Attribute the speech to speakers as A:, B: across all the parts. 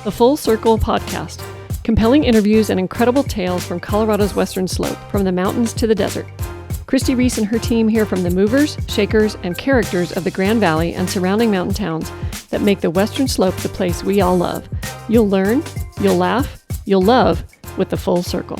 A: The Full Circle Podcast. Compelling interviews and incredible tales from Colorado's western slope, from the mountains to the desert. Christi Reece and her team hear from the movers, shakers, and characters of the Grand Valley and surrounding mountain towns that make the western slope the place we all love. You'll learn, you'll laugh, you'll love with The Full Circle.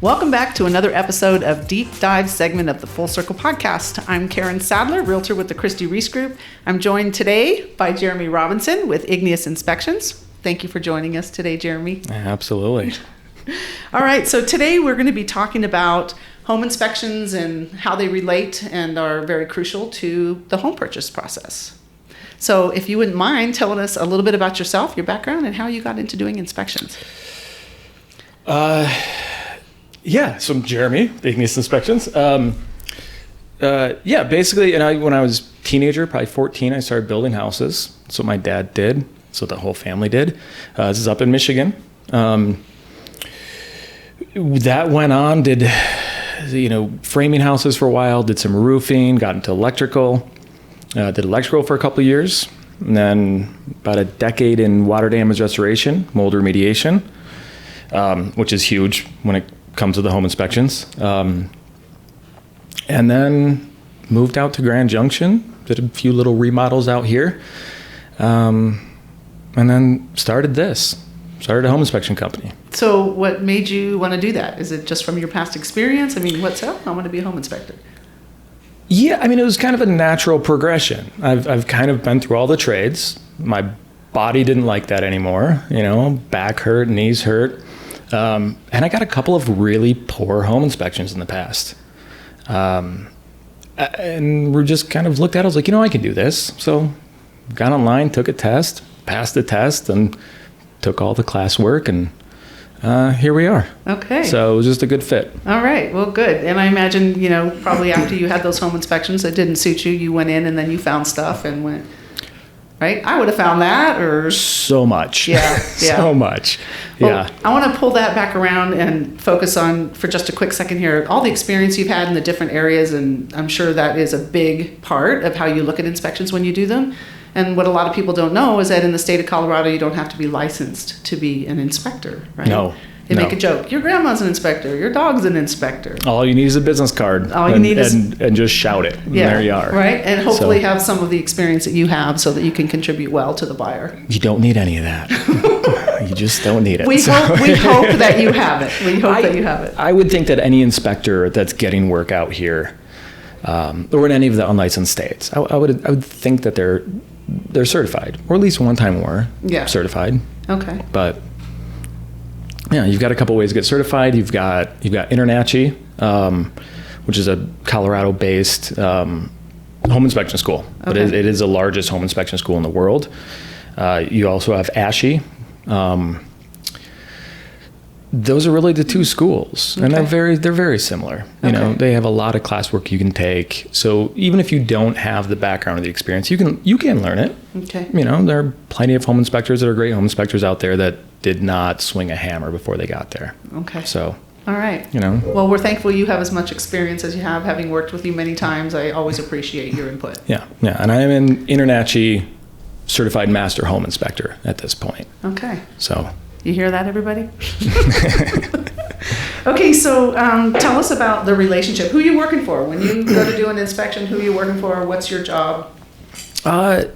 B: Welcome back to another episode of Deep Dive segment of the Full Circle Podcast. I'm Karen Sadler, realtor with the Christi Reece Group. I'm joined today by Jeremy Robinson with Igneous Inspections. Thank you for joining us today, Jeremy.
C: Absolutely.
B: All right, so today we're going to be talking about home inspections and how they relate and are very crucial to the home purchase process. So if you wouldn't mind telling us a little bit about yourself, your background, and how you got into doing inspections.
C: So I'm Jeremy, Igneous Inspections. Basically, when I was a teenager, probably 14, I started building houses. That's what my dad did. That's what the whole family did. This is up in Michigan. That went on, did framing houses for a while, did some roofing, got into electrical, did electrical for a couple of years, and then about a decade in water damage restoration, mold remediation, which is huge when it comes to the home inspections. And then moved out to Grand Junction, did a few little remodels out here, and then started a home inspection company.
B: So what made you want to do that? Is it just from your past experience? I mean, what's up? I want to be a home inspector.
C: Yeah, it was kind of a natural progression. I've kind of been through all the trades. My body didn't like that anymore. Back hurt, knees hurt. And I got a couple of really poor home inspections in the past. And we just kind of looked at it. I was like, I can do this. So got online, took a test, passed the test, and took all the classwork, and here we are. Okay. So it was just a good fit.
B: All right. Well, good. And I imagine, probably after you had those home inspections that didn't suit you, you went in and then you found stuff and went, right? I would have found that or...
C: So much.
B: Yeah.
C: So much.
B: Well, I want to pull that back around and focus on, for just a quick second here, all the experience you've had in the different areas, and I'm sure that is a big part of how you look at inspections when you do them. And what a lot of people don't know is that in the state of Colorado, you don't have to be licensed to be an inspector, right?
C: No.
B: They make a joke. Your grandma's an inspector. Your dog's an inspector.
C: All you need is a business card. All you need is... And just shout it. And there you are.
B: Right? And hopefully have some of the experience that you have so that you can contribute well to the buyer.
C: You don't need any of that. You just don't need it.
B: We hope that you have it. That you have it.
C: I would think that any inspector that's getting work out here, or in any of the unlicensed states, I would think that they're certified, or at least one time were certified. Okay. But yeah, you've got a couple ways to get certified. You've got InterNACHI, which is a Colorado-based home inspection school, but it is the largest home inspection school in the world. You also have ASHI. Those are really the two schools, and they're very similar. They have a lot of classwork you can take. So even if you don't have the background or the experience, you can learn it. Okay. There are plenty of home inspectors that are great home inspectors out there that did not swing a hammer before they got there. Okay. So.
B: All right. Well, we're thankful you have as much experience as you have, having worked with you many times. I always appreciate your input. Yeah.
C: And I am an InterNACHI certified master home inspector at this point.
B: Okay.
C: So.
B: You hear that, everybody? Okay, so tell us about the relationship. Who are you working for? When you go to do an inspection, who are you working for? What's your job?
C: It's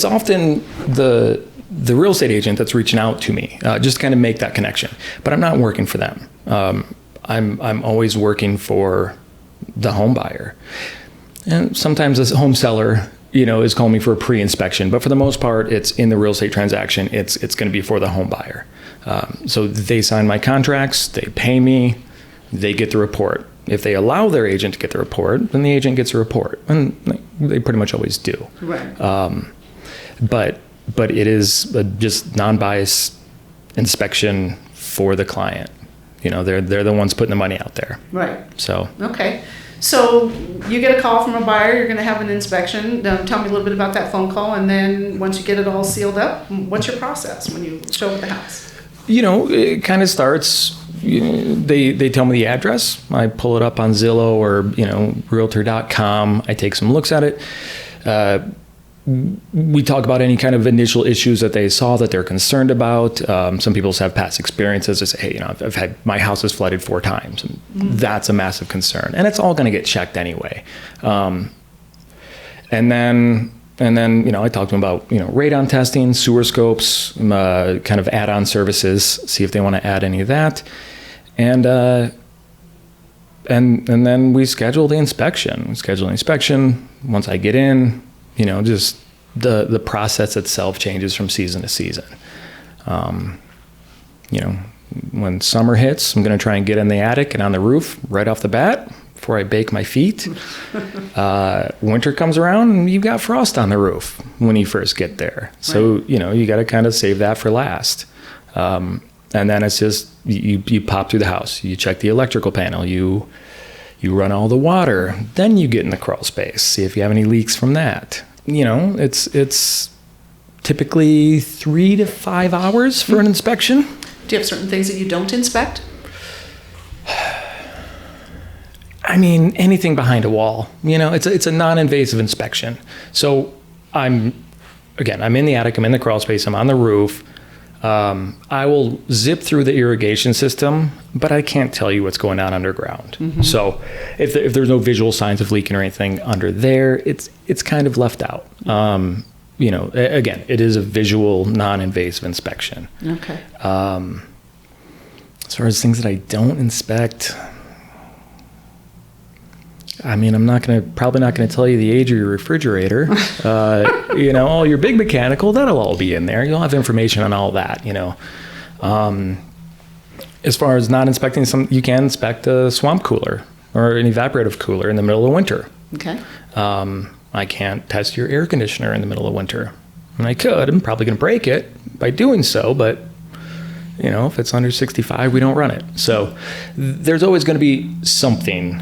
C: often the real estate agent that's reaching out to me, just to kind of make that connection. But I'm not working for them. I'm always working for the home buyer. And sometimes this home seller is calling me for a pre-inspection, but for the most part, it's in the real estate transaction. It's going to be for the home buyer. So they sign my contracts, they pay me, they get the report. If they allow their agent to get the report, then the agent gets a report, and they pretty much always do. Right. But it is just non-biased inspection for the client. They're the ones putting the money out there. Right. So. Okay.
B: So you get a call from a buyer, you're going to have an inspection. Tell me a little bit about that phone call, and then once you get it all sealed up, what's your process when you show up at the house?
C: It kind of starts, they tell me the address. I pull it up on Zillow or, Realtor.com. I take some looks at it. we talk about any kind of initial issues that they saw that they're concerned about. Some people have past experiences. They say, hey, I've had my house is flooded 4 times. And that's a massive concern. And it's all going to get checked anyway. And then, I talked to them about, radon testing, sewer scopes, kind of add-on services, see if they want to add any of that. And then we schedule the inspection. Once I get in, just the process itself changes from season to season. When summer hits, I'm going to try and get in the attic and on the roof right off the bat before I bake my feet. Winter comes around and you've got frost on the roof when you first get there. So, right. You got to kind of save that for last. And then it's just, you pop through the house, you check the electrical panel, you run all the water, then you get in the crawl space, see if you have any leaks from that. It's typically 3 to 5 hours for an inspection.
B: Do you have certain things that you don't inspect?
C: I mean, anything behind a wall. It's a non-invasive inspection. So I'm in the attic, I'm in the crawl space, I'm on the roof. I will zip through the irrigation system, but I can't tell you what's going on underground. Mm-hmm. So if there's no visual signs of leaking or anything under there, it's kind of left out. Again, it is a visual, non-invasive inspection.
B: Okay.
C: As far as things that I don't inspect, I mean, I'm probably not gonna tell you the age of your refrigerator. All your big mechanical, that'll all be in there. You'll have information on all that. As far as not inspecting you can inspect a swamp cooler or an evaporative cooler in the middle of winter.
B: Okay.
C: I can't test your air conditioner in the middle of winter, and I could. I'm probably gonna break it by doing so, but if it's under 65, we don't run it. So there's always gonna be something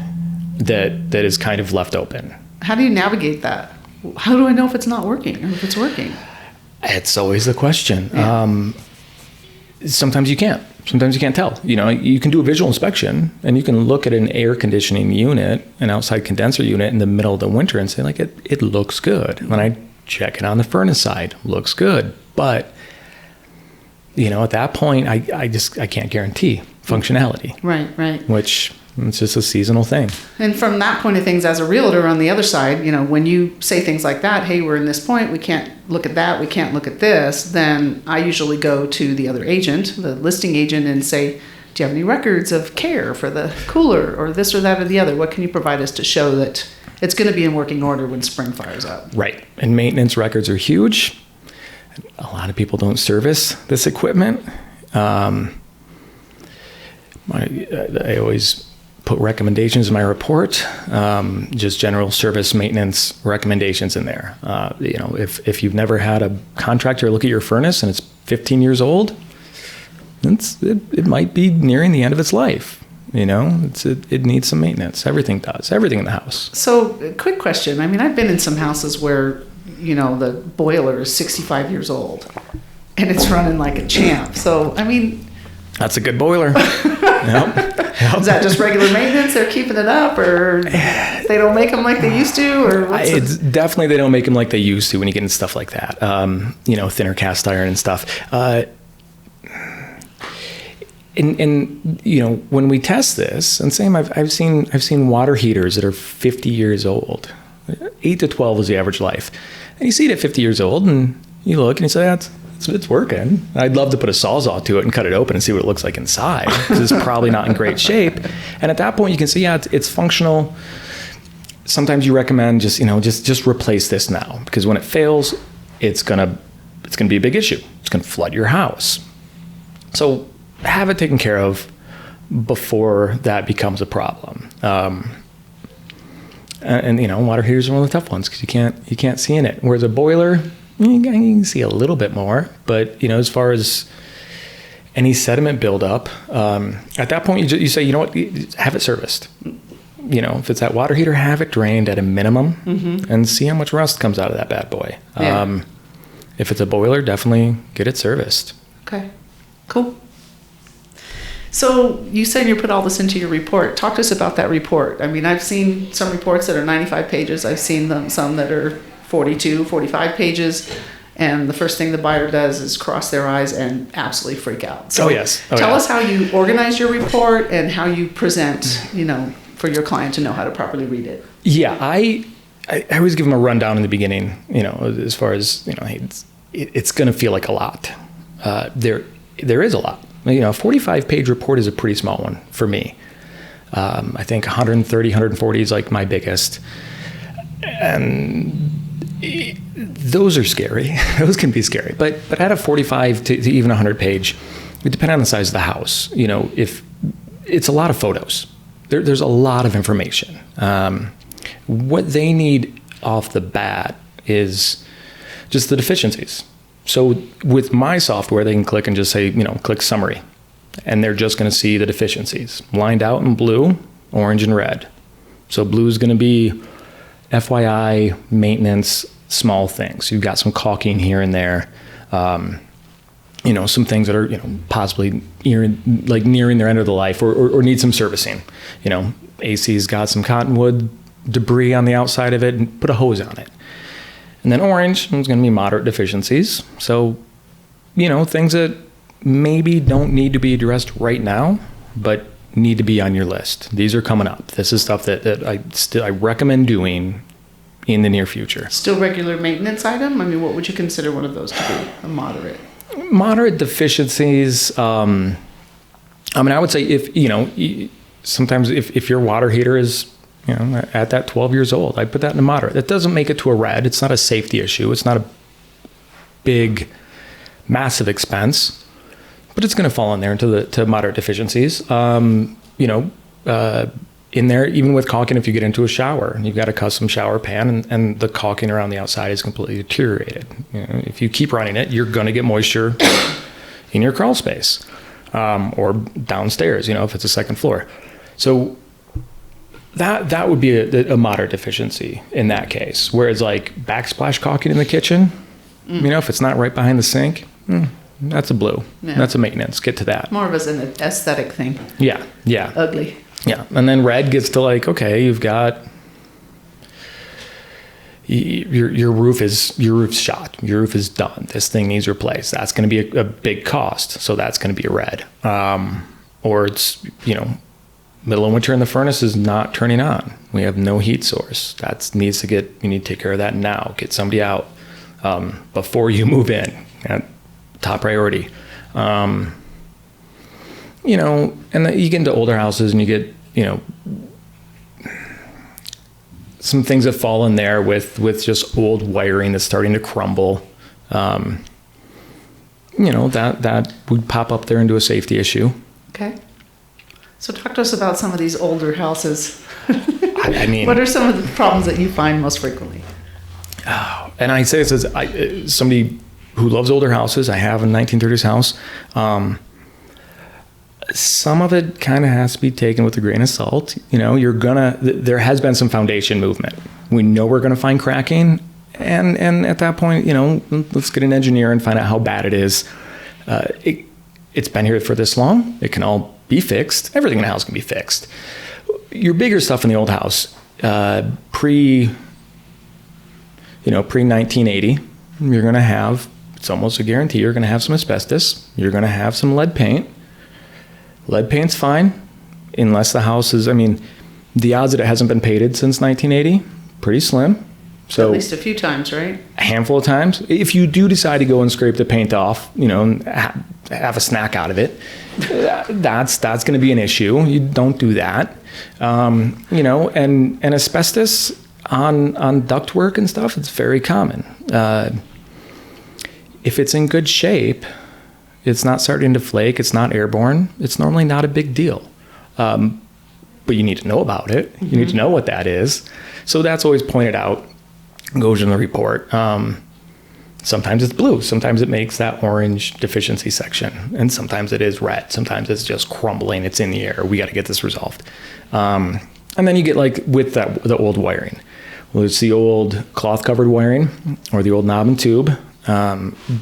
C: that is kind of left open.
B: How do you navigate that? How do I know if it's not working or if it's working?
C: It's always the question.
B: Yeah.
C: Sometimes you can't tell. You can do a visual inspection and you can look at an air conditioning unit, an outside condenser unit in the middle of the winter and say, like, it looks good. When I check it on the furnace side, looks good. But, at that point, I can't guarantee functionality.
B: Right.
C: Which, it's just a seasonal thing.
B: And from that point of things, as a realtor on the other side, when you say things like that, hey, we're in this point, we can't look at that, we can't look at this, then I usually go to the other agent, the listing agent, and say, do you have any records of care for the cooler or this or that or the other? What can you provide us to show that it's going to be in working order when spring fires up? Right.
C: And maintenance records are huge. A lot of people don't service this equipment. I always put recommendations in my report, just general service maintenance recommendations in there. If you've never had a contractor look at your furnace and it's 15 years old, it might be nearing the end of its life. It needs some maintenance. Everything does. Everything in the house.
B: So, quick question. I mean, I've been in some houses where, the boiler is 65 years old and it's running like a champ. So, I mean...
C: That's a good boiler. Yep.
B: Is that just regular maintenance? They're keeping it up, or they don't make them like they used to, or
C: it's definitely they don't make them like they used to when you get into stuff like that. Thinner cast iron and stuff. When we test this, and same, I've seen water heaters that are 50 years old. 8 to 12 is the average life, and you see it at 50 years old, and you look and you say it's working. I'd love to put a Sawzall to it and cut it open and see what it looks like inside, because it's probably not in great shape. And at that point, you can see, it's functional. Sometimes you recommend just replace this now, because when it fails, it's gonna be a big issue. It's gonna flood your house. So have it taken care of before that becomes a problem. Water heaters are one of the tough ones because you can't see in it. Whereas a boiler, you can see a little bit more, but as far as any sediment buildup, at that point you say, have it serviced. If it's that water heater, have it drained at a minimum, mm-hmm. and see how much rust comes out of that bad boy.
B: Yeah.
C: If it's a boiler, definitely get it serviced.
B: Okay, cool. So you said you put all this into your report. Talk to us about that report. I mean, I've seen some reports that are 95 pages. I've seen some that are 42, 45 pages. And the first thing the buyer does is cross their eyes and absolutely freak out. So tell us how you organize your report and how you present, for your client to know how to properly read it.
C: Yeah, I always give them a rundown in the beginning, as far as, it's going to feel like a lot. There is a lot. A 45-page report is a pretty small one for me. I think 130, 140 is like my biggest. And those are scary. Those can be scary. But at a 45 to even 100 page, it depends on the size of the house. If it's a lot of photos, there's a lot of information. What they need off the bat is just the deficiencies. So with my software, they can click and just say, click summary. And they're just going to see the deficiencies lined out in blue, orange, and red. So blue is going to be FYI, maintenance, small things. You've got some caulking here and there. Some things that are, possibly nearing their end of the life or need some servicing. AC's got some cottonwood debris on the outside of it, and put a hose on it. And then orange is going to be moderate deficiencies. So, things that maybe don't need to be addressed right now, but need to be on your list. These are coming up. This is stuff that I recommend doing in the near future.
B: Still regular maintenance item? I mean, what would you consider one of those to be a moderate?
C: Moderate deficiencies. I would say sometimes if your water heater is, at that 12 years old, I'd put that in a moderate. That doesn't make it to a red. It's not a safety issue. It's not a big, massive expense, but it's going to fall in there to moderate deficiencies. In there, even with caulking, if you get into a shower and you've got a custom shower pan and the caulking around the outside is completely deteriorated. If you keep running it, you're going to get moisture in your crawl space or downstairs, if it's a second floor. So that would be a moderate deficiency in that case. Whereas like backsplash caulking in the kitchen, if it's not right behind the sink, that's a blue. Yeah. That's a maintenance. Get to that.
B: More of an aesthetic thing.
C: Yeah.
B: Ugly.
C: Yeah, and then red gets to okay, you've got your roof's shot. Your roof is done. This thing needs replaced. That's going to be a big cost. So that's going to be a red. Or it's middle of winter and the furnace is not turning on. We have no heat source. You need to take care of that now. Get somebody out before you move in. Top priority. And then you get into older houses and you get, some things that fall in there with just old wiring that's starting to crumble. That would pop up there into a safety issue.
B: Okay. So talk to us about some of these older houses.
C: I
B: what are some of the problems that you find most frequently?
C: Oh, and I say this as somebody who loves older houses. I have a 1930s house. Some of it kind of has to be taken with a grain of salt. There has been some foundation movement. We know we're going to find cracking. And at that point, let's get an engineer and find out how bad it is. It's been here for this long. It can all be fixed. Everything in the house can be fixed. Your bigger stuff in the old house, pre-1980, you're going to have, it's almost a guarantee, you're going to have some asbestos. You're going to have some lead paint. Lead paint's fine, unless the house is, the odds that it hasn't been painted since 1980, pretty slim. So
B: at least a few times, right?
C: A handful of times. If you do decide to go and scrape the paint off, and have a snack out of it, that's going to be an issue. You don't do that. And asbestos on ductwork and stuff, it's very common. If it's in good shape, it's not starting to flake, it's not airborne, it's normally not a big deal. But you need to know about it. You need to know what that is. So that's always pointed out, goes in the report. Sometimes it's blue. Sometimes it makes that orange deficiency section. And sometimes it is red. Sometimes it's just crumbling. It's in the air. We got to get this resolved. And then you get with the old wiring. Well, it's the old cloth-covered wiring or the old knob and tube.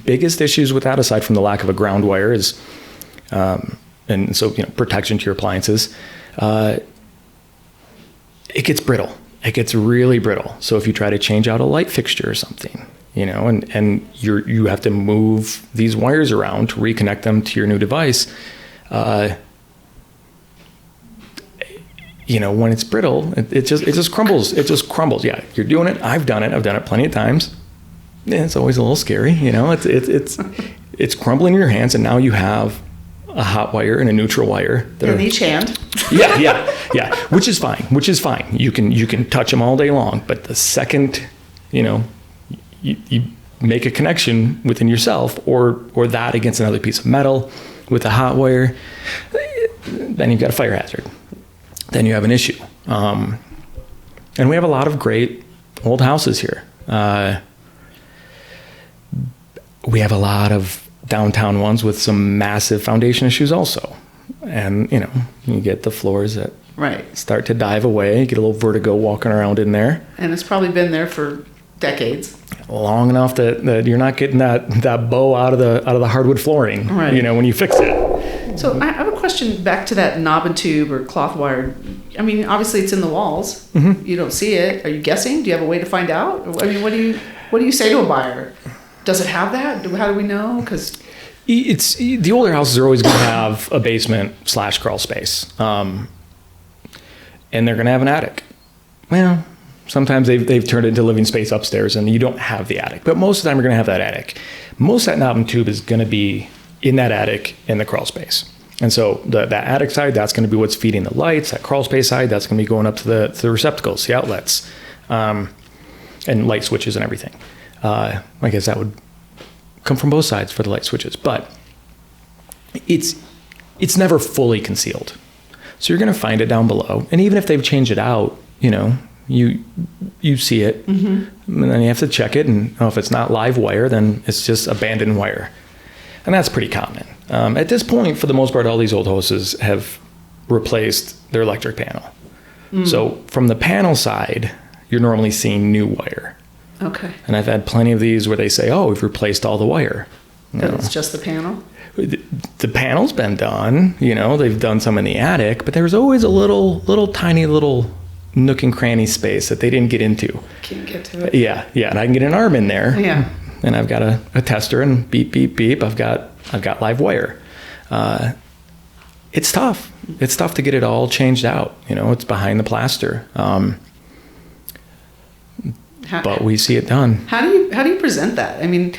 C: Biggest issues with that, aside from the lack of a ground wire, is protection to your appliances. It gets brittle. it gets really brittle. So if you try to change out a light fixture or something, and you have to move these wires around to reconnect them to your new device, when it's brittle, it just crumbles. It just crumbles. Yeah, you're doing it. I've done it. I've done it plenty of times. Yeah, it's always a little scary. It's crumbling in your hands, and now you have a hot wire and a neutral wire
B: in each hand.
C: Yeah. Which is fine. You can touch them all day long, but the second, you make a connection within yourself or that against another piece of metal with a hot wire, then you've got a fire hazard. Then you have an issue. And we have a lot of great old houses here. We have a lot of downtown ones with some massive foundation issues also. And, you get the floors that start to dive away, you get a little vertigo walking around in there.
B: And it's probably been there for decades.
C: Long enough that you're not getting that bow out of the hardwood flooring, when you fix it.
B: So I have a question back to that knob and tube or cloth wire. I mean, obviously it's in the walls. Mm-hmm. You don't see it. Are you guessing? Do you have a way to find out? I mean, what do you say to a buyer? Does it have that? How do we know? Because
C: it's the older houses are always going to have a basement / crawl space, and they're going to have an attic. Well, sometimes they've turned it into living space upstairs, and you don't have the attic. But most of the time, you're going to have that attic. Most of that knob and tube is going to be in that attic in the crawl space. And so that attic side, that's going to be what's feeding the lights. That crawl space side, that's going to be going up to the receptacles, the outlets, and light switches and everything. I guess that would come from both sides for the light switches, but it's never fully concealed. So you're going to find it down below, and even if they've changed it out, you see it, mm-hmm. and then you have to check it, and if it's not live wire, then it's just abandoned wire, and that's pretty common. At this point, for the most part, all these old houses have replaced their electric panel. Mm. So from the panel side, you're normally seeing new wire.
B: Okay.
C: And I've had plenty of these where they say, "Oh, we've replaced all the wire."
B: But it's just the panel?
C: The panel's been done. They've done some in the attic, but there's always a little tiny nook and cranny space that they didn't get into.
B: Can't get to it.
C: Yeah, and I can get an arm in there.
B: Yeah.
C: And I've got a tester, and beep, beep, beep. I've got live wire. It's tough. It's tough to get it all changed out. It's behind the plaster. But we see it done.
B: How do you present that? I mean,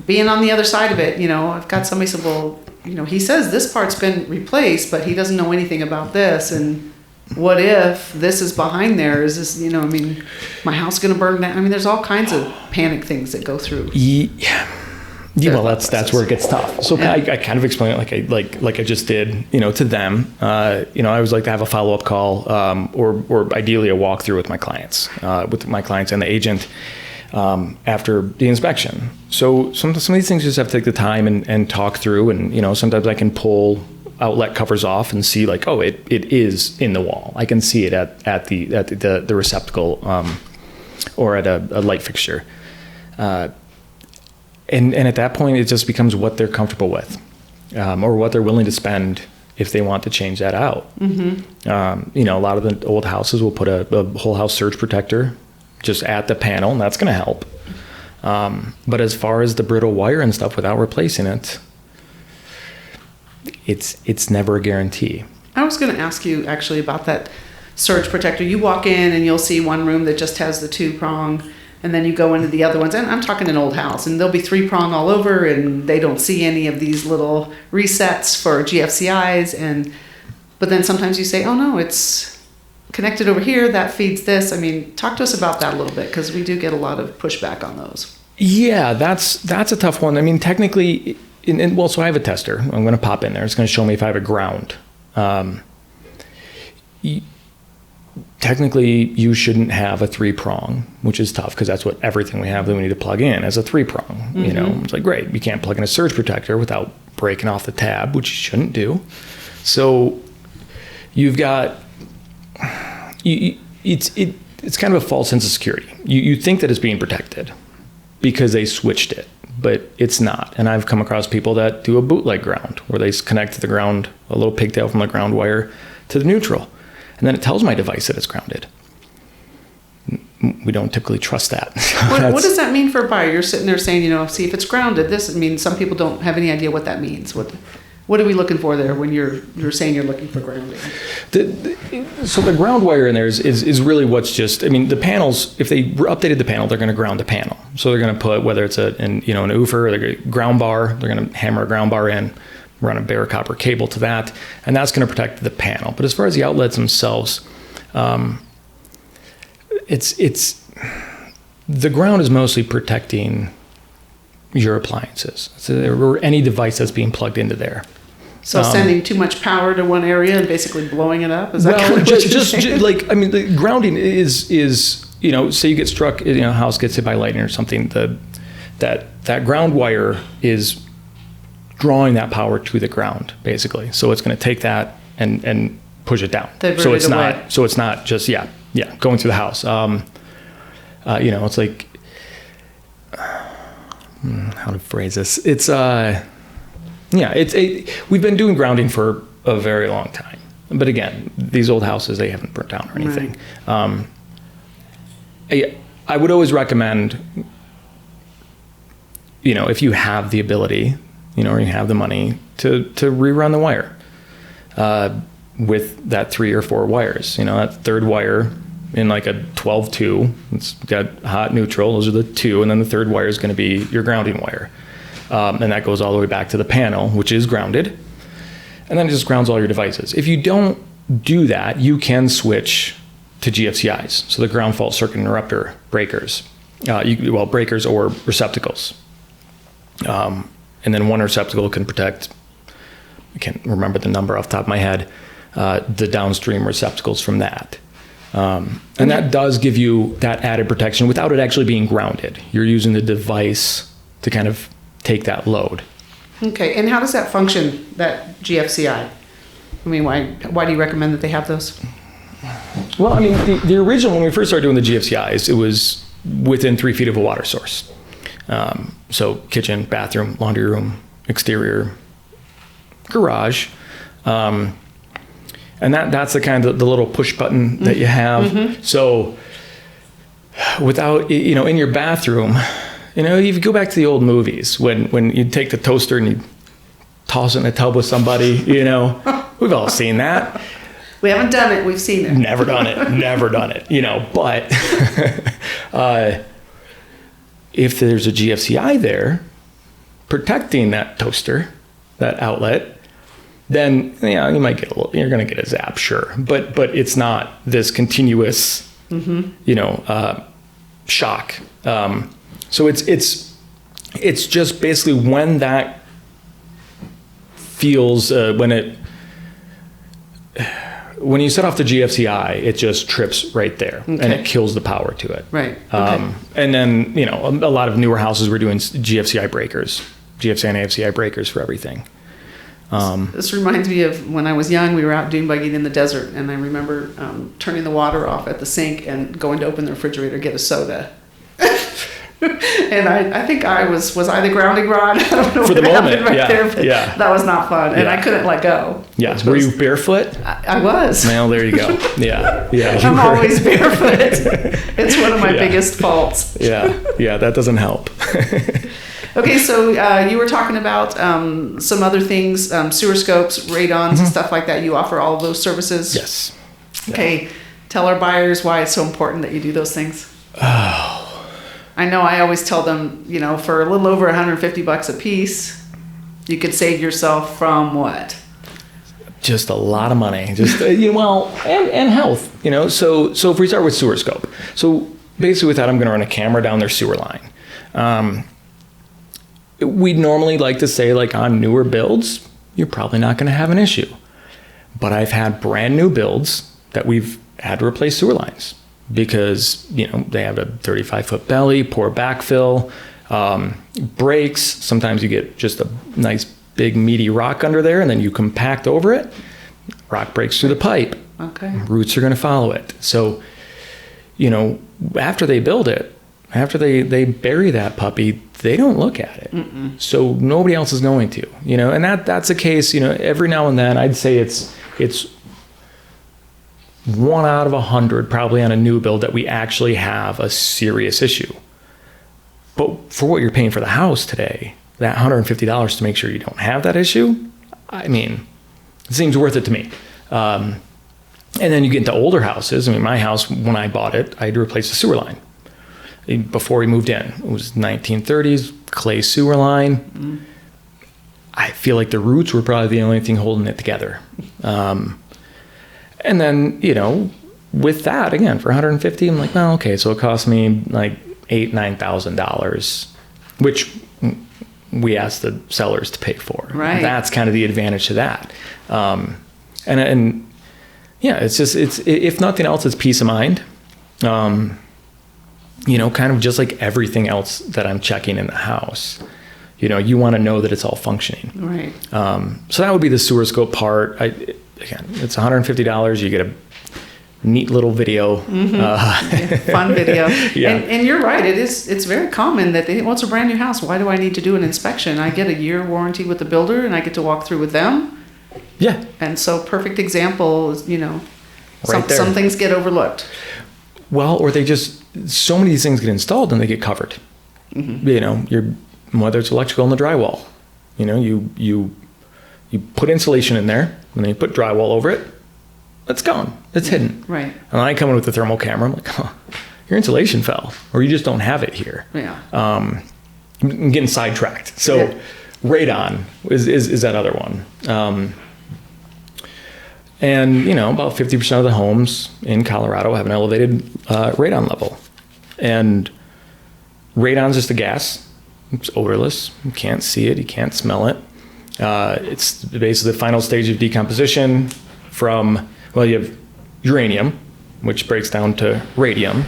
B: being on the other side of it, I've got somebody said, well, he says this part's been replaced, but he doesn't know anything about this. And what if this is behind there? Is this, my house going to burn down? I mean, there's all kinds of panic things that go through.
C: Yeah. Well, that's where it gets tough. So yeah. I kind of explain it like I just did, to them. I always like to have a follow-up call, or ideally a walkthrough with my clients and the agent after the inspection. So some of these things you just have to take the time and talk through, and sometimes I can pull outlet covers off and see it is in the wall. I can see it at the receptacle or at a light fixture. And at that point, it just becomes what they're comfortable with, or what they're willing to spend if they want to change that out. Mm-hmm. A lot of the old houses will put a whole house surge protector just at the panel, and that's going to help. But as far as the brittle wire and stuff, without replacing it, it's never a guarantee.
B: I was going to ask you actually about that surge protector. You walk in and you'll see one room that just has the 2-prong. And then you go into the other ones, and I'm talking an old house, and there'll be 3-prong all over, and they don't see any of these little resets for GFCIs. But then sometimes you say, oh no, it's connected over here, that feeds this. I mean, talk to us about that a little bit, because we do get a lot of pushback on those. Yeah,
C: that's a tough one. I mean, technically, so I have a tester. I'm going to pop in there. It's going to show me if I have a ground. Technically, you shouldn't have a 3-prong, which is tough because that's what everything we have that we need to plug in as a 3-prong. Mm-hmm. It's like, great, you can't plug in a surge protector without breaking off the tab, which you shouldn't do. So you've got, it's kind of a false sense of security. You think that it's being protected because they switched it, but it's not. And I've come across people that do a bootleg ground where they connect to the ground, a little pigtail from the ground wire to the neutral. And then it tells my device that it's grounded. we don't typically trust that.
B: What does that mean for a buyer? You're sitting there saying, see if it's grounded. I mean, some people don't have any idea what that means. What are we looking for there when you're saying you're looking for grounding?
C: So the ground wire in there is really what's just, I mean, the panels, if they updated the panel, they're going to ground the panel. So they're going to put, whether it's an oofer or a ground bar, they're going to hammer a ground bar in, run a bare copper cable to that, and that's going to protect the panel. But as far as the outlets themselves, it's the ground is mostly protecting your appliances, or any device that's being plugged into there.
B: So sending too much power to one area and basically blowing it up? Is that kind of
C: just like, I mean, the grounding is say you get struck, a house gets hit by lightning or something, that ground wire is drawing that power to the ground, basically. So it's going to take that and push it down. So it's not just, going through the house. It's like, how to phrase this? It's we've been doing grounding for a very long time. But again, these old houses, they haven't burnt down or anything. Right. I would always recommend, if you have the ability, or you have the money to rerun the wire with that 3 or 4 wires. That third wire in like a 12-2, it's got hot, neutral, those are the 2, and then the third wire is going to be your grounding wire. And that goes all the way back to the panel, which is grounded. And then it just grounds all your devices. If you don't do that, you can switch to GFCIs, so the ground fault circuit interrupter breakers. Breakers or receptacles. And then one receptacle can protect, I can't remember the number off the top of my head, the downstream receptacles from that. And that does give you that added protection without it actually being grounded. You're using the device to kind of take that load.
B: Okay, and how does that function, that GFCI? I mean, why do you recommend that they have those?
C: Well, I mean, the original, when we first started doing the GFCIs, it was within 3 feet of a water source. So kitchen, bathroom, laundry room, exterior, garage. And that's the kind of the little push button that you have. Mm-hmm. So without, in your bathroom, if you go back to the old movies, when you take the toaster and you toss it in a tub with somebody, we've all seen that.
B: We haven't done it. We've seen it.
C: Never done it. But if there's a GFCI there protecting that toaster, that outlet, then you might get you're going to get a zap, sure. But it's not this continuous, shock. So it's just basically when that feels, when you set off the GFCI, it just trips right there, and it kills the power to it.
B: Right. Okay.
C: And then, a lot of newer houses were doing GFCI breakers, GFCI and AFCI breakers for everything.
B: This reminds me of when I was young, we were out dune buggying in the desert, and I remember turning the water off at the sink and going to open the refrigerator to get a soda. And I think was I the grounding rod? I don't know
C: for
B: what
C: the moment,
B: happened right there, but that was not fun, and I couldn't let go.
C: Yeah, were you barefoot?
B: I was.
C: Well, there you go. Yeah.
B: I'm always barefoot. It's one of my biggest faults.
C: Yeah, that doesn't help.
B: Okay, so you were talking about some other things, sewer scopes, radons, and stuff like that. You offer all of those services?
C: Yes.
B: Okay, tell our buyers why it's so important that you do those things.
C: Oh.
B: I know I always tell them, for a little over $150 a piece, you could save yourself from what?
C: Just a lot of money. Just, and health, So if we start with sewer scope. So basically with that, I'm going to run a camera down their sewer line. We'd normally like to say, like on newer builds, you're probably not going to have an issue. But I've had brand new builds that we've had to replace sewer lines because, they have a 35-foot belly, poor backfill, breaks. Sometimes you get just a nice big meaty rock under there and then you compact over it. Rock breaks through the pipe.
B: Okay.
C: Roots are going to follow it. So, after they build it, after they bury that puppy, they don't look at it. Mm-mm. So nobody else is going to, and that's a case, every now and then I'd say it's 1 out of 100 probably on a new build that we actually have a serious issue. But for what you're paying for the house today, that $150 to make sure you don't have that issue, I mean, it seems worth it to me. And then you get into older houses. I mean, my house, when I bought it, I had to replace the sewer line before we moved in. It was 1930s, clay sewer line. Mm-hmm. I feel like the roots were probably the only thing holding it together. And then, you know, with that, again, for $150, I'm like, well, okay, so it cost me like $8,000-9,000, which we asked the sellers to pay for.
B: Right.
C: That's kind of the advantage to that. And yeah, it's just, if nothing else, it's peace of mind. You know, kind of just like everything else that I'm checking in the house. You know, you want to know that it's all functioning.
B: Right.
C: So that would be the sewer scope part. Again, it's $150. You get a neat little video.
B: Mm-hmm. Fun video.
C: Yeah.
B: And you're right. It's very common that it's a brand new house. Why do I need to do an inspection? I get a year warranty with the builder and I get to walk through with them.
C: Yeah.
B: And so perfect example is, you know, some things get overlooked.
C: Well, or they just, so many of these things get installed and they get covered. Mm-hmm. You know, whether it's electrical in the drywall, you know, you put insulation in there and then you put drywall over it. It's gone. It's hidden.
B: Right.
C: And I come in with the thermal camera. I'm like, oh, your insulation fell, or you just don't have it here.
B: Yeah.
C: I'm getting sidetracked. So, yeah. Radon is that other one. And you know, about 50% of the homes in Colorado have an elevated radon level, and radon's just a gas. It's odorless. You can't see it. You can't smell it. It's basically the final stage of decomposition from, well, you have uranium, which breaks down to radium.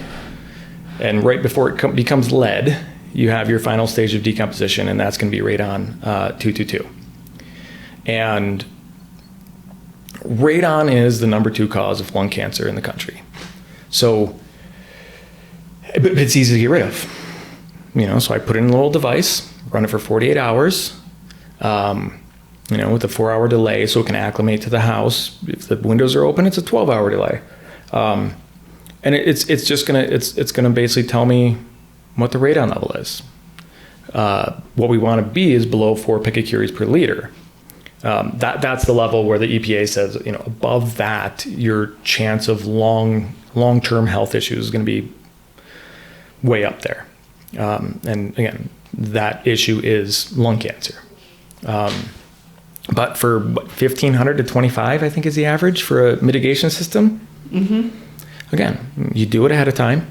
C: And right before it becomes lead, you have your final stage of decomposition, and that's going to be radon 222. And radon is the number 2 cause of lung cancer in the country. So, but it's easy to get rid of. You know, so I put in a little device, run it for 48 hours, you know, with a 4-hour delay so it can acclimate to the house. If the windows are open, it's a 12-hour delay. And it's just it's gonna basically tell me what the radon level is. What we want to be is below 4 picocuries per liter. That's the level where the EPA says, you know, above that, your chance of long-term health issues is going to be way up there. And again, that issue is lung cancer. But for 1,500 to 25, I think is the average for a mitigation system. Mm-hmm. Again, you do it ahead of time,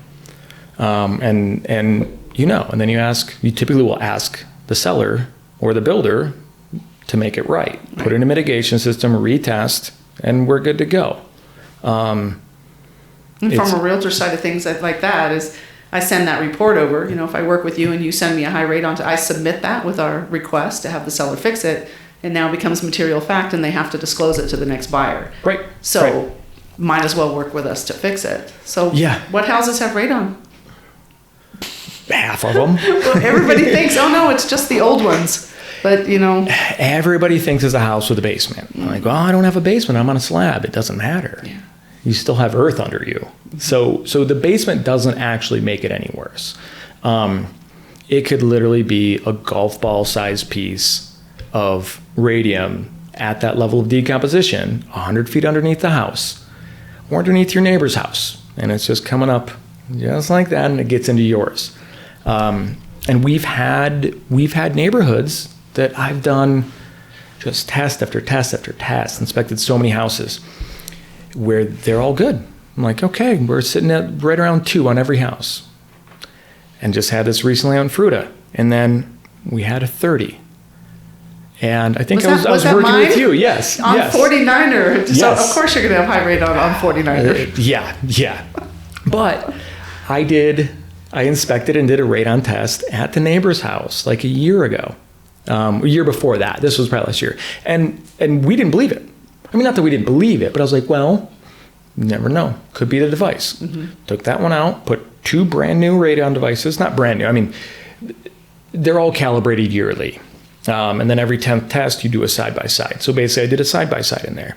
C: and you know, and then you typically will ask the seller or the builder to make it right. Put in a mitigation system, retest, and we're good to go.
B: And from a realtor side of things like that is, I send that report over. You know, if I work with you and you send me a high radon, I submit that with our request to have the seller fix it. It now becomes material fact, and they have to disclose it to the next buyer.
C: Right.
B: So, might as well work with us to fix it. So,
C: yeah.
B: What houses have radon?
C: Half of them.
B: Well, everybody thinks, oh no, it's just the old ones. But, you know.
C: Everybody thinks it's a house with a basement. Mm-hmm. Like, well, I don't have a basement. I'm on a slab. It doesn't matter. Yeah. You still have earth under you. Mm-hmm. So the basement doesn't actually make it any worse. It could literally be a golf ball sized piece of radium at that level of decomposition, 100 feet underneath the house or underneath your neighbor's house. And it's just coming up just like that, and it gets into yours. And we've had neighborhoods that I've done just test after test after test, inspected so many houses where they're all good. I'm like, okay, we're sitting at right around 2 on every house. And just had this recently on Fruta. And then we had a 30. And I think I was working
B: mine?
C: with you. Yes.
B: On
C: yes.
B: 49er.
C: Yes.
B: So of course you're going to have high radon on 49er.
C: Yeah. But I inspected and did a radon test at the neighbor's house like a year ago. A year before that. This was probably last year. And we didn't believe it. I mean, not that we didn't believe it, but I was like, well, you never know. Could be the device. Mm-hmm. Took that one out, put 2 brand new radon devices. Not brand new. I mean, they're all calibrated yearly. And then every 10th test, you do a side-by-side. So basically, I did a side-by-side in there.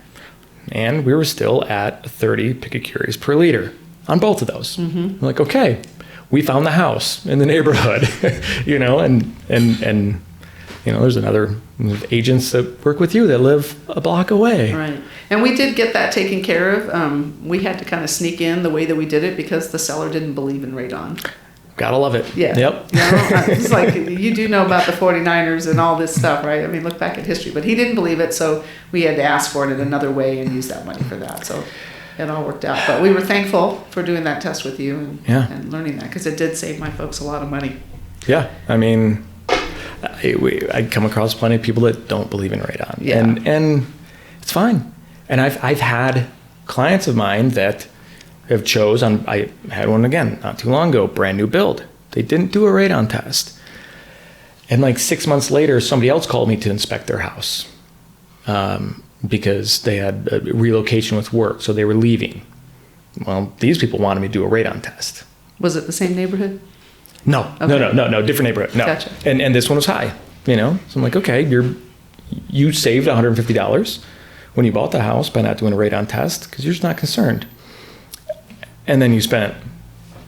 C: and we were still at 30 picocuries per liter on both of those. We're like, okay, we found the house in the neighborhood, you know, and you know, there's another agents that work with you that live a block away.
B: Right. And we did get that taken care of. We had to kind of sneak in the way that we did it because the seller didn't believe in radon.
C: Gotta love it.
B: Yeah.
C: Yep.
B: You know, it's like, you do know about the 49ers and all this stuff, right? I mean, look back at history. But he didn't believe it, so we had to ask for it in another way and use that money for that. So it all worked out. But we were thankful for doing that test with you and learning that, because it did save my folks a lot of money.
C: Yeah. I mean, I come across plenty of people that don't believe in radon.
B: Yeah.
C: And it's fine. And I've had clients of mine that have I had one again not too long ago, brand new build. They didn't do a radon test. And like 6 months later, somebody else called me to inspect their house because they had a relocation with work, so they were leaving. Well, these people wanted me to do a radon test.
B: Was it the same neighborhood?
C: No,
B: Okay.
C: no, different neighborhood. No.
B: Gotcha.
C: And this one was high, you know? So I'm like, okay, you saved $150 when you bought the house by not doing a radon test because you're just not concerned. And then you spent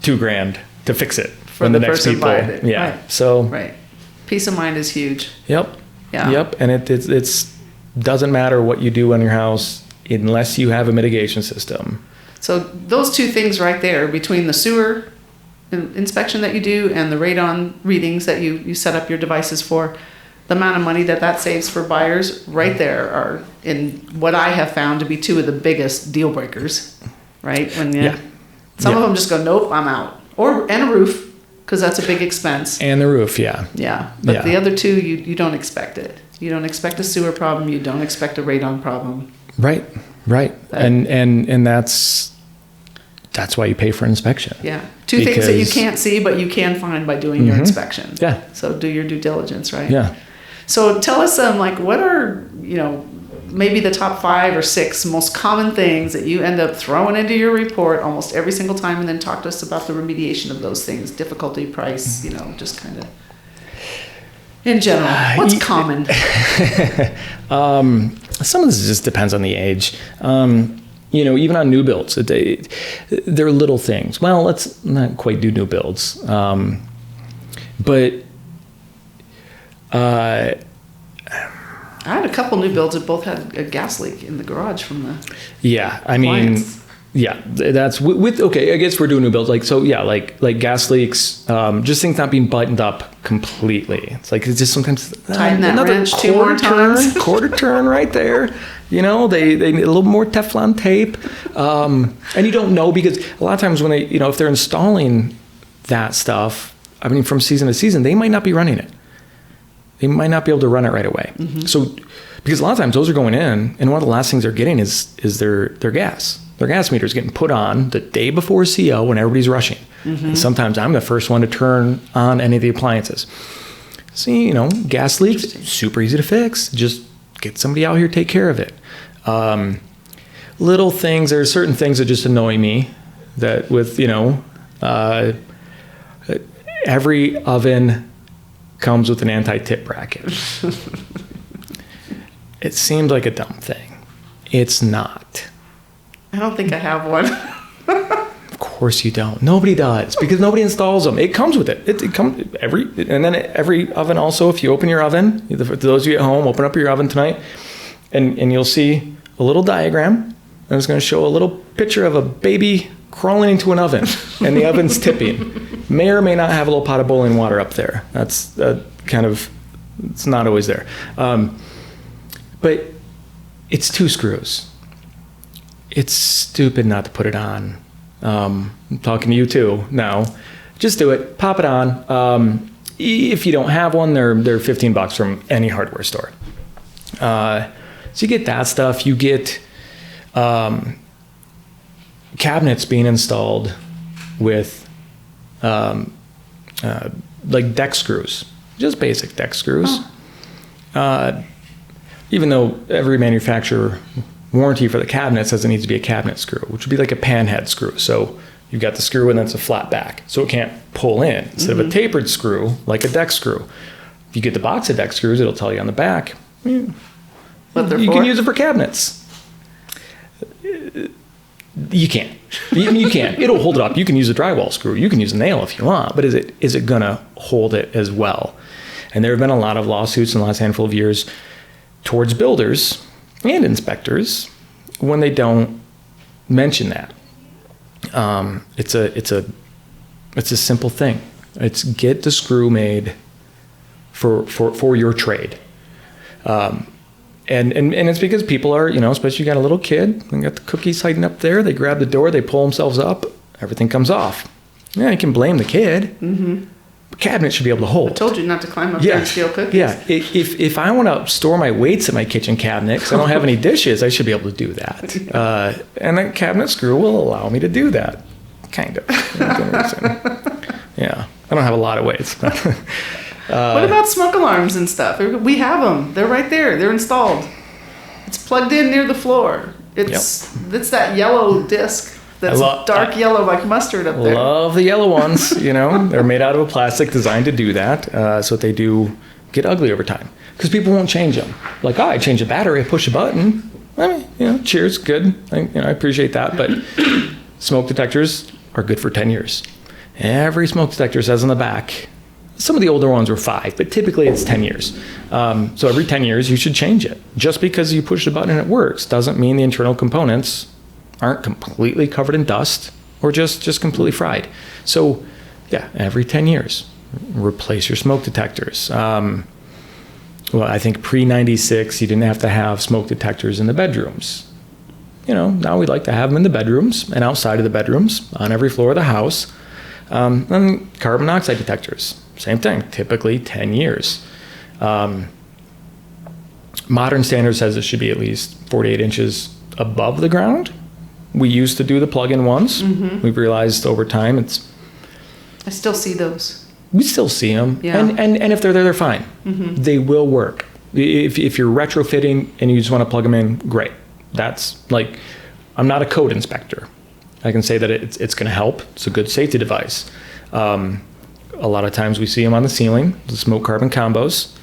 C: $2,000 to fix it
B: For the person buying it.
C: Yeah.
B: Right.
C: So.
B: Right. Peace of mind is huge.
C: Yep.
B: Yeah.
C: Yep. And it's doesn't matter what you do on your house unless you have a mitigation system.
B: So those two things right there, between the sewer inspection that you do and the radon readings that you set up your devices for, the amount of money that saves for buyers right there are in what I have found to be two of the biggest deal breakers, right? When some of them just go, nope, I'm out. And a roof, because that's a big expense.
C: And the roof, yeah.
B: Yeah, but the other two, you don't expect it. You don't expect a sewer problem. You don't expect a radon problem.
C: Right. And that's why you pay for an inspection.
B: Yeah. Two things that you can't see, but you can find by doing your inspection.
C: Yeah.
B: So do your due diligence, right?
C: Yeah.
B: So tell us, what are, maybe the top 5 or 6 most common things that you end up throwing into your report almost every single time, and then talk to us about the remediation of those things, difficulty, price, just kind of in general. What's common?
C: Some of this just depends on the age. Even on new builds, they're little things. Well, let's not quite do new builds. But
B: I had a couple new builds that both had a gas leak in the garage from the
C: appliance. That's okay, I guess we're doing new builds. Like gas leaks, just things not being buttoned up completely. It's just sometimes
B: tighten that wrench 2 more times.
C: Quarter turn right there. They need a little more Teflon tape. And you don't know, because a lot of times when they, if they're installing that stuff, from season to season, they might not be running it. They might not be able to run it right away. Mm-hmm. So, because a lot of times those are going in, and one of the last things they're getting is their gas. Their gas meter is getting put on the day before CO when everybody's rushing. Mm-hmm. And sometimes I'm the first one to turn on any of the appliances. See, gas leaks, super easy to fix. Just get somebody out here, take care of it. Little things, there are certain things that just annoy me, that with, every oven comes with an anti-tip bracket. It seems like a dumb thing. It's not.
B: I don't think I have one.
C: Of course you don't. Nobody does, because nobody installs them. It comes with it. It comes every oven also. If you open your oven, for those of you at home, open up your oven tonight, and you'll see a little diagram. And it's going to show a little picture of a baby crawling into an oven, and the oven's tipping. May or may not have a little pot of boiling water up there. That's it's not always there. But it's 2 screws. It's stupid not to put it on. I'm talking to you too now. Just do it. Pop it on. If you don't have one, they're $15 from any hardware store. So you get that stuff. You get cabinets being installed with deck screws, just basic deck screws. Even though every manufacturer warranty for the cabinet says it needs to be a cabinet screw, which would be like a panhead screw. So you've got the screw and then it's a flat back, so it can't pull in. Instead of a tapered screw, like a deck screw. If you get the box of deck screws, it'll tell you on the back. You can use it for cabinets. you can't. You can't. It'll hold it up. You can use a drywall screw. You can use a nail if you want, but is it going to hold it as well? And there have been a lot of lawsuits in the last handful of years towards builders and inspectors when they don't mention that. It's a simple thing. It's get the screw made for your trade. And it's because people are, especially you got a little kid, they got the cookies hiding up there, they grab the door, they pull themselves up, everything comes off. Yeah, you can blame the kid. Mm-hmm. The cabinet should be able to hold.
B: I told you not to climb up there and steal cookies.
C: Yeah, if I want to store my weights in my kitchen cabinet because I don't have any dishes, I should be able to do that. And a cabinet screw will allow me to do that, kind of. Yeah, I don't have a lot of weights. But
B: what about smoke alarms and stuff? We have them. They're right there. They're installed. It's plugged in near the floor. It's that yellow disc. That's dark yellow like mustard up there.
C: Love the yellow ones. They're made out of a plastic designed to do that. So they do get ugly over time because people won't change them. Like, I change the battery, I push a button. I mean, cheers, good. I appreciate that. But smoke detectors are good for 10 years. Every smoke detector says on the back. Some of the older ones were 5, but typically it's 10 years. So every 10 years you should change it. Just because you push the button and it works doesn't mean the internal components aren't completely covered in dust or just completely fried. So yeah, every 10 years, replace your smoke detectors. Well, I think pre-96, you didn't have to have smoke detectors in the bedrooms. Now we like to have them in the bedrooms and outside of the bedrooms on every floor of the house. And carbon monoxide detectors, same thing, typically 10 years. Modern standard says it should be at least 48 inches above the ground. We used to do the plug-in ones. Mm-hmm. We've realized over time
B: I still see those.
C: We still see them. Yeah. And if they're there, they're fine. Mm-hmm. They will work. If you're retrofitting and you just want to plug them in, great. That's like, I'm not a code inspector. I can say that it's going to help. It's a good safety device. A lot of times we see them on the ceiling, the smoke carbon combos.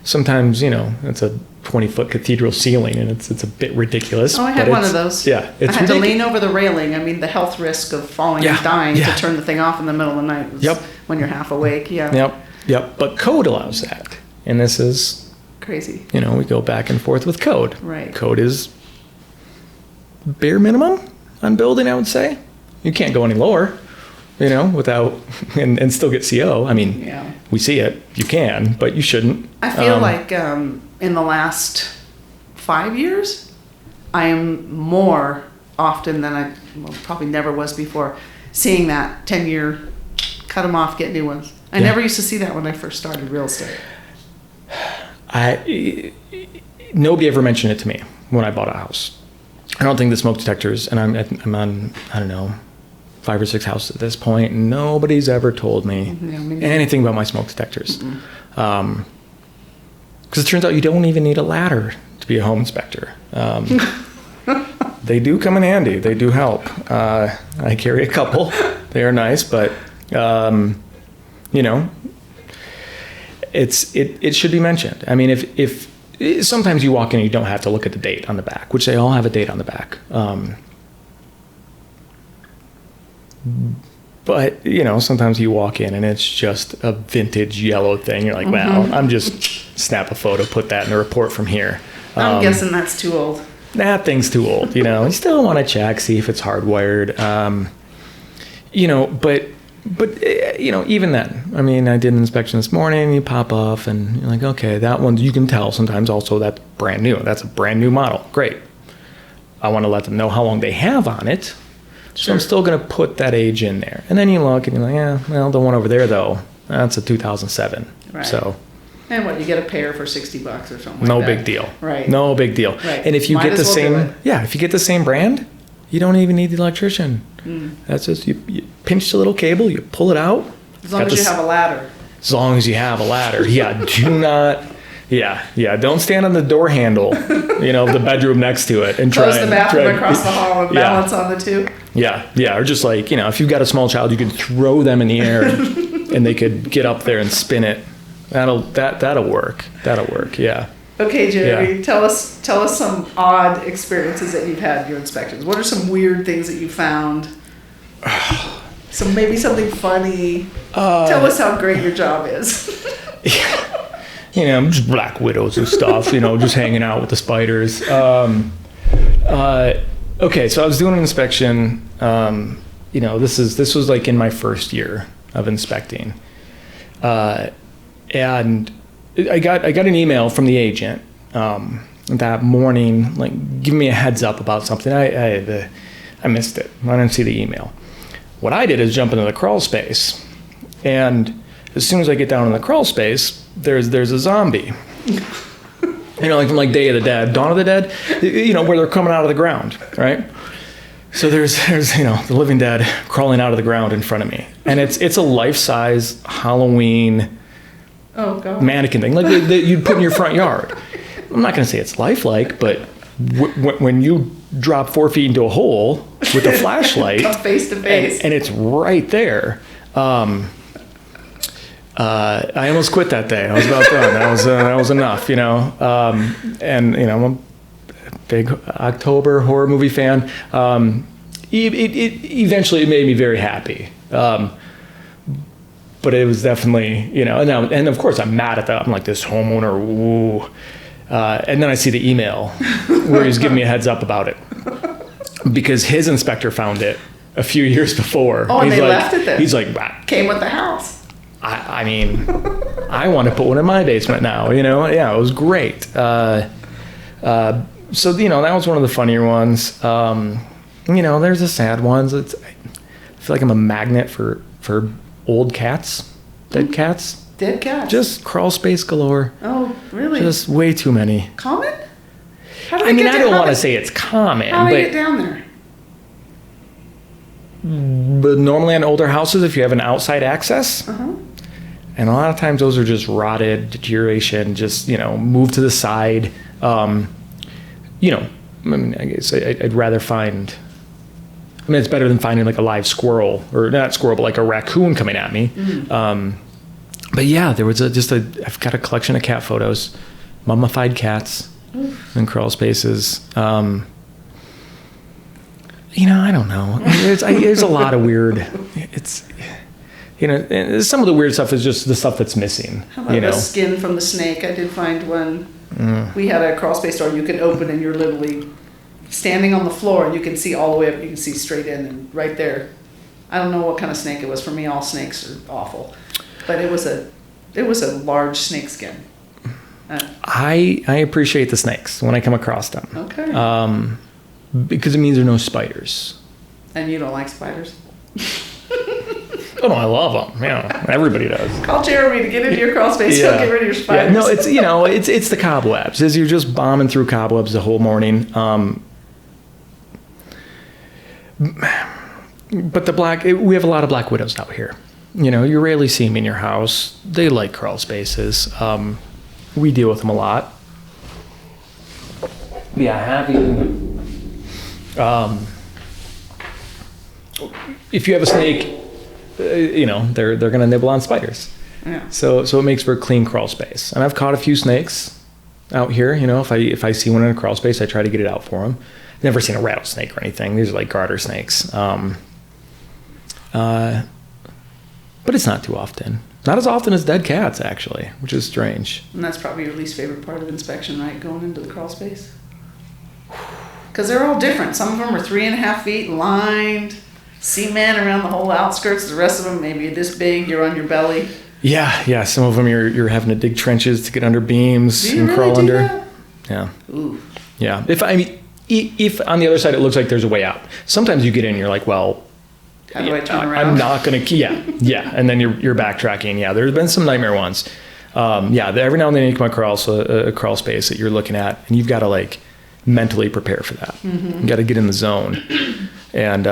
C: Sometimes, it's a 20-foot cathedral ceiling, and it's a bit ridiculous.
B: Oh, I had one of those.
C: Yeah,
B: I had to lean over the railing. I mean, the health risk of falling and dying to turn the thing off in the middle of the night was when you're half awake. Yeah.
C: Yep. But code allows that, and this is
B: crazy.
C: We go back and forth with code.
B: Right.
C: Code is bare minimum on building, I would say. You can't go any lower, without and still get CO. I mean, we see it. You can, but you shouldn't.
B: I feel like in the last 5 years, I am more often than I probably never was before, seeing that 10-year, cut them off, get new ones. I never used to see that when I first started real estate.
C: Nobody ever mentioned it to me when I bought a house. I don't think the smoke detectors, and I'm on, I don't know, 5 or 6 houses at this point. Nobody's ever told me anything about my smoke detectors. Because it turns out you don't even need a ladder to be a home inspector. They do come in handy. They do help. I carry a couple. They are nice, but it should be mentioned. I mean, if sometimes you walk in and you don't have to look at the date on the back, which they all have a date on the back. But, sometimes you walk in and it's just a vintage yellow thing. You're like, well, I'm just snap a photo, put that in the report from here.
B: I'm guessing that's too old.
C: That thing's too old, You still want to check, see if it's hardwired. But even then, I mean, I did an inspection this morning, you pop off and you're like, okay, that one, you can tell sometimes also that's brand new. That's a brand new model. Great. I want to let them know how long they have on it. So I'm still going to put that age in there. And then you look and you're like, the one over there though, that's a 2007.
B: Right.
C: So.
B: And what, you get a pair for $60 or something
C: No
B: like that.
C: big deal.
B: Right.
C: No big deal.
B: Right.
C: And if you get the same, if you get the same brand, you don't even need the electrician. That's just, you pinch the little cable, you pull it out.
B: As long as you have a ladder.
C: As long as you have a ladder. Yeah, do not, don't stand on the door handle, of the bedroom next to it and
B: Close the bathroom across the hall and balance on the two.
C: Yeah, or just like, if you've got a small child, you could throw them in the air and they could get up there and spin it. That'll work. That'll work, yeah.
B: Okay, Jeremy, tell us some odd experiences that you've had in your inspections. What are some weird things that you found? Maybe something funny. Tell us how great your job is.
C: Just black widows and stuff, just hanging out with the spiders. Okay, so I was doing an inspection. This was like in my first year of inspecting. And I got an email from the agent that morning, like giving me a heads up about something. I missed it. I didn't see the email. What I did is jump into the crawl space, and as soon as I get down in the crawl space, there's a zombie. Like from like Day of the Dead, Dawn of the Dead, where they're coming out of the ground, right? So there's the living dead crawling out of the ground in front of me, and it's a life-size Halloween mannequin thing, like that you'd put in your front yard. I'm not going to say it's lifelike, but when you drop 4 feet into a hole with a flashlight,
B: come face to face,
C: and it's right there. I almost quit that day. I was about done. That was enough, And I'm a big October horror movie fan. It eventually made me very happy. But it was definitely, and of course I'm mad at that. I'm like, this homeowner, ooh. And then I see the email where he's giving me a heads up about it because his inspector found it a few years before.
B: Oh, and they left it there.
C: He's like,
B: came with the house.
C: I mean, I want to put one in my basement now, Yeah, it was great. So, that was one of the funnier ones. There's the sad ones. I feel like I'm a magnet for old cats, dead cats.
B: Dead cats?
C: Just crawl space galore.
B: Oh, really?
C: Just way too many.
B: Common?
C: I don't want to say it's common.
B: How do they get down there?
C: But normally on older houses, if you have an outside access, and a lot of times those are just rotted, deterioration, just, moved to the side. I guess I'd rather find... it's better than finding like a live squirrel, or not squirrel, but like a raccoon coming at me. But yeah, there was I've got a collection of cat photos, mummified cats in crawl spaces. I don't know. There's a lot of weird. Some of the weird stuff is just the stuff that's missing.
B: How about the skin from the snake? I did find one. We had a crawl space door you can open, and you're literally standing on the floor, and you can see all the way up. You can see straight in, and right there. I don't know what kind of snake it was. For me, all snakes are awful, but it was a large snake skin.
C: I appreciate the snakes when I come across them.
B: Okay.
C: Because it means there are no spiders.
B: And you don't like spiders?
C: Oh no, I love them. Yeah, everybody does.
B: Call Jeremy to get into your crawl space. He'll get rid of your spiders.
C: Yeah, no, it's the cobwebs. As you're just bombing through cobwebs the whole morning. But we have a lot of black widows out here. You rarely see them in your house. They like crawl spaces. We deal with them a lot. Yeah, having if you have a snake, they're gonna nibble on spiders.
B: Yeah.
C: So it makes for a clean crawl space. And I've caught a few snakes out here. If I see one in a crawl space, I try to get it out for them. Never seen a rattlesnake or anything. These are like garter snakes. But it's not too often. Not as often as dead cats, actually, which is strange.
B: And that's probably your least favorite part of inspection, right? Going into the crawl space? Because they're all different. Some of them are 3.5 feet lined, cement around the whole outskirts. The rest of them maybe this big. You're on your belly. Yeah. Some of them you're having to dig trenches to get under beams and crawl under. That?
C: Yeah.
B: Ooh.
C: Yeah. If on the other side it looks like there's a way out. Sometimes you get in, and you're like, well.
B: How do I turn around?
C: I'm not going to, yeah. And then you're backtracking. Yeah, there's been some nightmare ones. Every now and then you come across a crawl space that you're looking at, and you've got to like mentally prepare for that. Mm-hmm. You got to get in the zone. And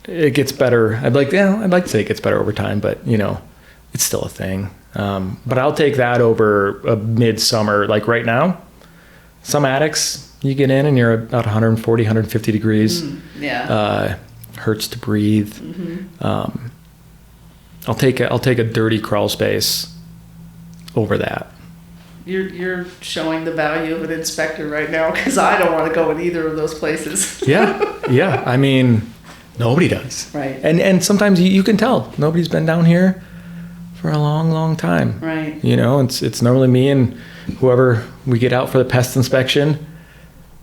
C: it gets better. I'd like to say it gets better over time, but it's still a thing. But I'll take that over a midsummer, like right now. Some attics, you get in and you're about 140, 150 degrees. Hurts to breathe. Mm-hmm. I'll take a dirty crawl space over that.
B: You're showing the value of an inspector right now, because I don't want to go in either of those places.
C: Yeah. I mean, nobody does.
B: Right.
C: And sometimes you can tell nobody's been down here for a long, long time.
B: Right.
C: You know, it's normally me and whoever we get out for the pest inspection.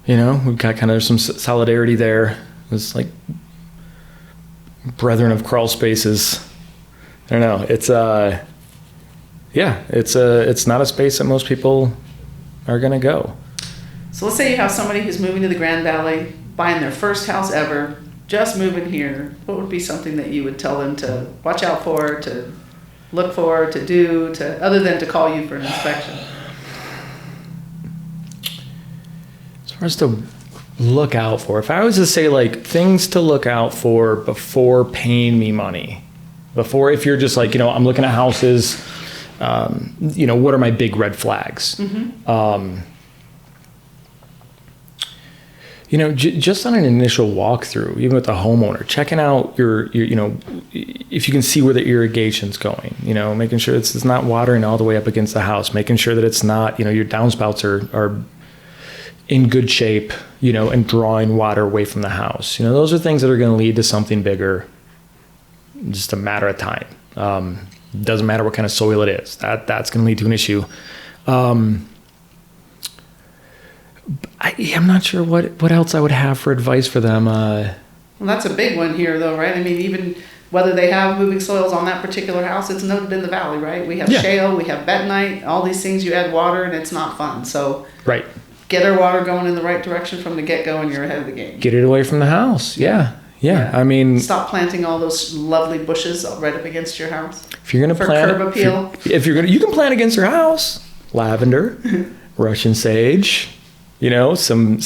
C: You know, we've got kind of some solidarity there. It's like brethren of crawl spaces. I don't know. It's it's not a space that most people are gonna go.
B: So let's say you have somebody who's moving to the Grand Valley, buying their first house ever, just moving here. What would be something that you would tell them to watch out for, to look for, to do, other than to call you for an inspection?
C: As far as to look out for, if I was to say like things to look out for before paying me money, if you're just like, you know, I'm looking at houses, you know, what are my big red flags? Mm-hmm. You know, just on an initial walkthrough, even with the homeowner, checking out your, you know, if you can see where the irrigation's going, you know, making sure it's not watering all the way up against the house, making sure that it's not, you know, your downspouts are in good shape, you know, and drawing water away from the house. You know, those are things that are going to lead to something bigger, just a matter of time. Doesn't matter what kind of soil it is. That's going to lead to an issue. I'm not sure what else I would have for advice for them.
B: Well, that's a big one here, though, right? I mean, even whether they have moving soils on that particular house, it's noted in the valley, right? We have shale, we have bentonite, all these things. You add water, and it's not fun. So
C: right,
B: get our water going in the right direction from the get-go, and you're ahead of the game.
C: Get it away from the house. Yeah. I mean,
B: stop planting all those lovely bushes right up against your house.
C: If you're going to plant,
B: curb appeal.
C: If you're going to, you can plant against your house. Lavender, Russian sage. You know, some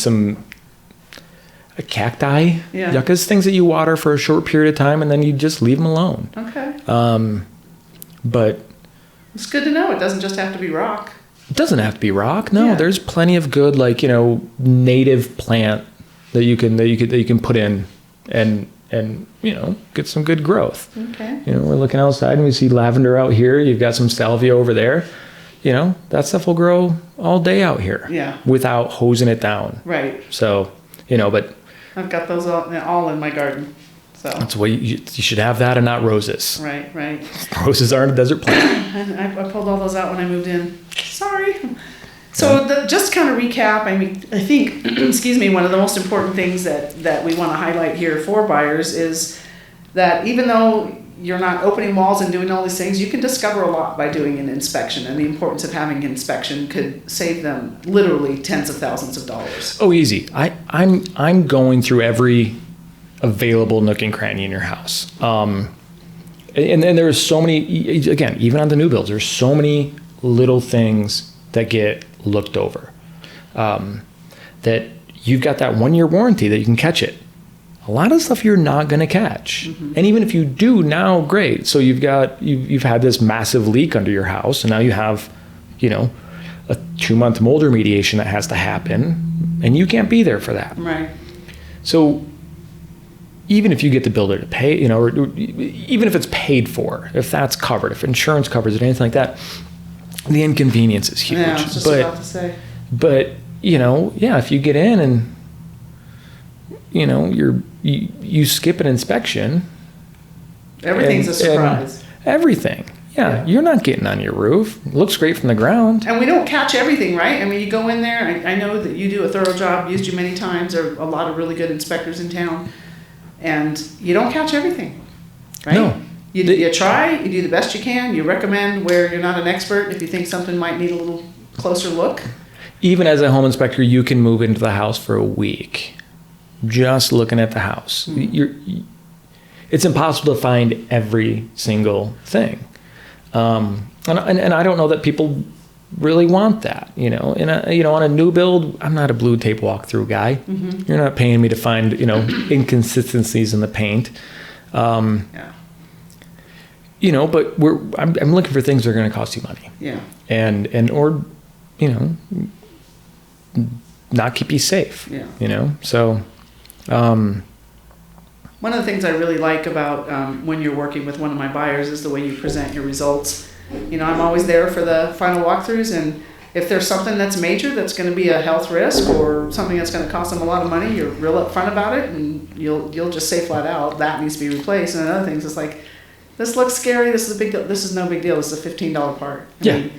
C: cacti, yuccas, things that you water for a short period of time, and then you just leave them alone.
B: Okay.
C: But
B: it's good to know. It doesn't just have to be rock.
C: It doesn't have to be rock. No, there's plenty of good, like, you know, native plant that you can put in and you know, get some good growth.
B: Okay.
C: You know, we're looking outside and we see lavender out here. You've got some salvia over there. You know, that stuff will grow all day out here.
B: Yeah.
C: Without hosing it down.
B: Right.
C: So, you know, but
B: I've got those all in my garden. So
C: that's why you should have that and not roses.
B: Right.
C: Roses aren't a desert plant.
B: I pulled all those out when I moved in. Sorry. So just kind of recap, I mean, I think, excuse me, one of the most important things that we want to highlight here for buyers is that even though you're not opening walls and doing all these things, you can discover a lot by doing an inspection, and the importance of having an inspection could save them literally tens of thousands of dollars.
C: Oh, easy. I'm going through every available nook and cranny in your house. And there's so many, again, even on the new builds, there's so many little things that get looked over. That you've got that 1-year warranty that you can catch it. A lot of stuff you're not going to catch. Mm-hmm. And even if you do now, great. So you've had this massive leak under your house, and now you have, you know, a 2-month mold remediation that has to happen, and you can't be there for that.
B: Right.
C: So even if you get the builder to pay, you know, or even if it's paid for, if that's covered, if insurance covers it, anything like that, the inconvenience is huge.
B: Yeah, I was just about to say.
C: But, you know, if you get in and, you know, you skip an inspection.
B: Everything's a surprise.
C: Everything. Yeah, you're not getting on your roof. It looks great from the ground.
B: And we don't catch everything, right? I mean, you go in there. I know that you do a thorough job, used you many times. There are a lot of really good inspectors in town. And you don't catch everything, right?
C: No.
B: You try, you do the best you can. You recommend where you're not an expert if you think something might need a little closer look.
C: Even as a home inspector, you can move into the house for a week just looking at the house. Mm-hmm. It's impossible to find every single thing. And I don't know that people really want that, you know. On a new build, I'm not a blue tape walkthrough guy. Mm-hmm. You're not paying me to find, you know, inconsistencies in the paint. You know, but I'm looking for things that are going to cost you money.
B: Yeah.
C: Or, you know, not keep you safe.
B: Yeah.
C: You know, so.
B: One of the things I really like about when you're working with one of my buyers is the way you present your results. You know, I'm always there for the final walkthroughs, and if there's something that's major that's going to be a health risk or something that's going to cost them a lot of money, you're real upfront about it, and you'll just say flat out that needs to be replaced. And other things, it's like, this looks scary. This is a big deal. This is no big deal. This is a $15 part. I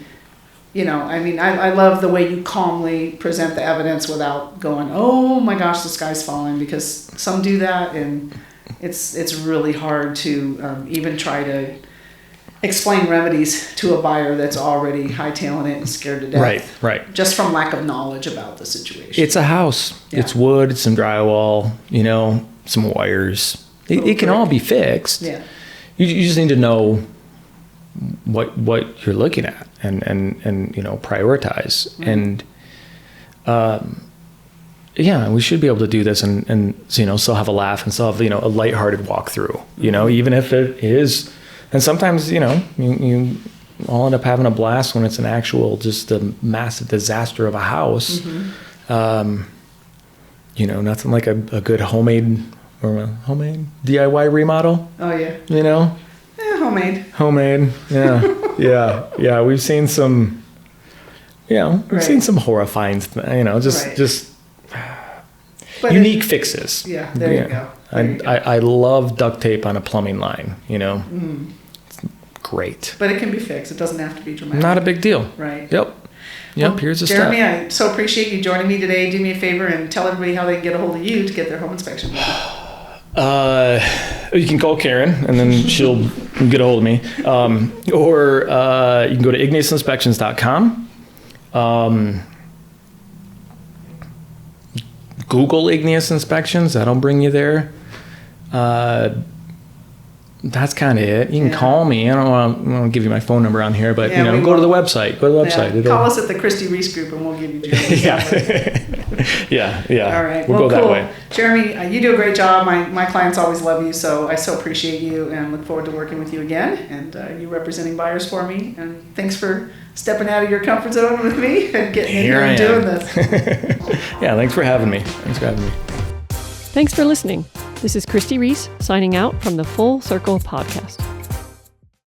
B: mean, I love the way you calmly present the evidence without going, oh my gosh, the sky's falling, because some do that, and it's really hard to even try to explain remedies to a buyer that's already hightailing it and scared to death.
C: Right.
B: Just from lack of knowledge about the situation.
C: It's a house. Yeah. It's wood, it's some drywall, some wires. It can all be fixed.
B: Yeah.
C: You just need to know what you're looking at and prioritize. And we should be able to do this and still have a laugh and still have a lighthearted walkthrough, even if it is. And sometimes, you all end up having a blast when it's an actual, just a massive disaster of a house. Nothing like a good homemade DIY remodel.
B: Oh, yeah.
C: Homemade. Yeah. Yeah. We've seen some, seen some horrifying, just unique fixes.
B: Yeah, there you go.
C: I love duct tape on a plumbing line, It's great.
B: But it can be fixed. It doesn't have to be dramatic.
C: Not a big deal.
B: Right.
C: Yep.
B: Well,
C: here's a
B: Jeremy,
C: step.
B: I so appreciate you joining me today. Do me a favor and tell everybody how they can get a hold of you to get their home inspection.
C: You can call Karen, and then she'll get a hold of me. Or you can go to igneusinspections.com. Google Igneous Inspections. That'll bring you there. That's kind of it. You can call me. I don't want to give you my phone number on here, but go to the website. Go to the website.
B: Yeah. Call us at the Christi Reece group, and we'll give you.
C: Yeah.
B: All right.
C: We'll go that way.
B: Jeremy, you do a great job. My clients always love you, so I so appreciate you and look forward to working with you again. And you representing buyers for me. And thanks for stepping out of your comfort zone with me and getting in here and doing this.
C: Yeah. Thanks for having me.
A: Thanks for listening. This is Christi Reece signing out from the Full Circle Podcast.